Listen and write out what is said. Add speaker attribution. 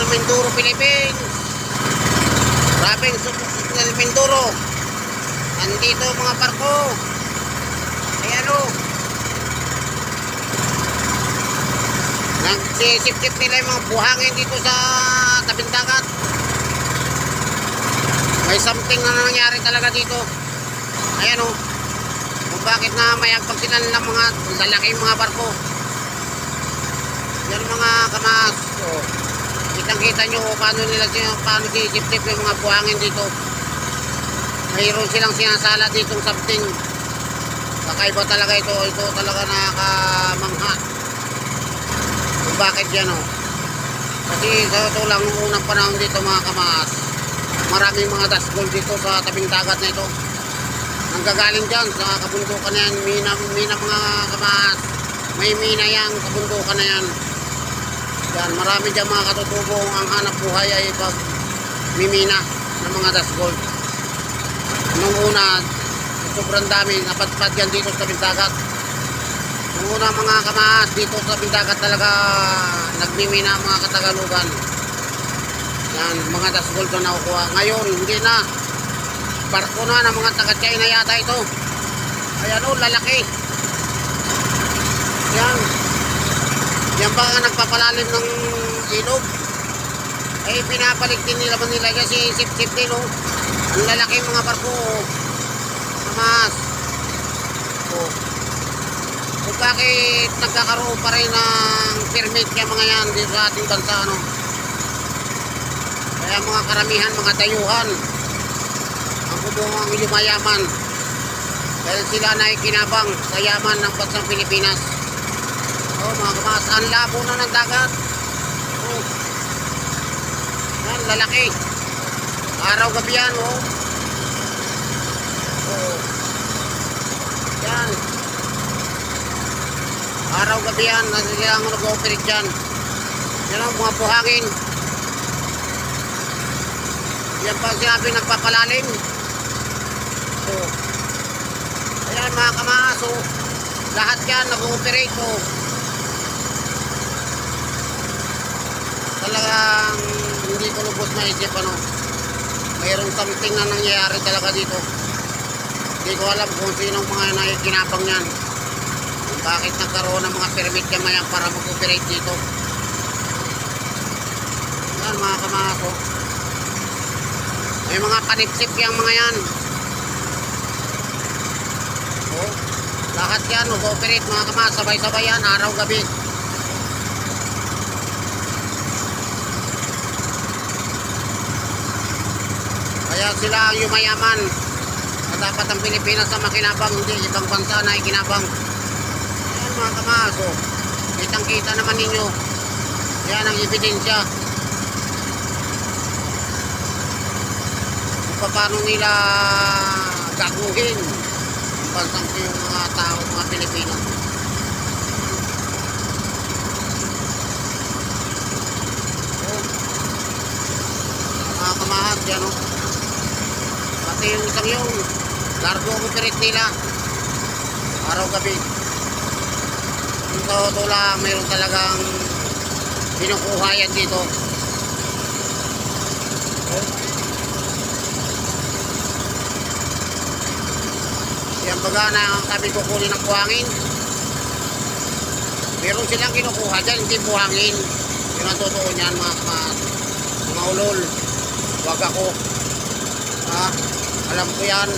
Speaker 1: Mindoro, Philippines. Province of Mindoro. Andito mga barko. Ayan o. Nagsisip-sip nila yung mga buhangin dito sa tabing dagat. May something na nangyari talaga dito. Ayan o. Kung bakit na mayagpag sila ng mga lalaking mga barko. Yan mga kamas. O, kitang-kita nyo paano sisip-sip yung mga buhangin dito. Mayroon silang sinasala ditong something. Kakaiba talaga ito. Ito talaga nakakamangha. Kung bakit yan o. Kasi sa ito lang unang panahon dito mga kamas. Maraming mga dust gold dito sa tabing dagat na ito. Nanggagaling dyan sa kabundukan na yan. Mina mga kamas. May mina yan, kabundukan na yan. Yan, marami dyan mga katutubong ang hanap buhay ay pag mimina ng mga dust gold. Nung una, sobrang dami, napadpad yan dito sa tabing dagat. Nung una mga kamas, dito sa tabing dagat talaga nagmimina mga Katagalugan. Yan, mga dust gold na nakukuha. Ngayon, hindi na. Barko na ng mga taga-China yata ito. Ayan o, lalaki. Yan. Yan ba nga nagpapalalim ng ilog? Eh, pinapaligtin nila man nila kasi sip-sip din o. Ang lalaki mga barko o. Namas. O. Kung bakit nagkakaroon pa rin ng permit kaya mga yan dito sa ating bansa ano. Kaya mga karamihan, mga dayuhan ang bubungang yumayaman dahil sila na ikinabang sa yaman ng bansang Pilipinas. Oh mga kamas, ang labo na ng dagat. Oh. Yan, lalaki. Araw gabi yan oh. Oh. Yan. Araw gabi yan, sila ang nag-ooperate dyan. Yan ang mga buhangin. Yan pa sinabi nagpapalalim. Oh. Ayan mga kamas, oh. Lahat yan nag-ooperate oh. Talagang hindi ko lubos maisip ano. Mayroong something na nangyayari talaga dito. Hindi ko alam kung sinong mga nakikinabang yan. Kung bakit nagkaroon ng mga permit yan para mag-operate dito. Yan mga kamas oh. May mga panipsip yung mga yan. Oh, lahat yan, mag-operate mga kamas, sabay-sabay yan, araw-gabi. Kaya sila ang yumayaman. At dapat ang Pilipinas ang makinabang, hindi ibang bansa na ikinabang. Ayan mga kamas, oh. Kitang-kita naman ninyo. Yan ang ebidensya. Paano nila gaguhin ang bansang yung mga tao, mga Pilipino. Oh. Mga kamahat yan o. Pati yung isang yung largo ang operate nila araw-gabi. Yung sa auto lang mayroon talagang binukuha yan dito. Oh. Yan baga na sabi ko kunin ng buhangin. Meron silang kinukuha dyan, hindi buhangin. Yun ang totoo niyan mga ulol. Wag ako. Ha? Alam ko yan.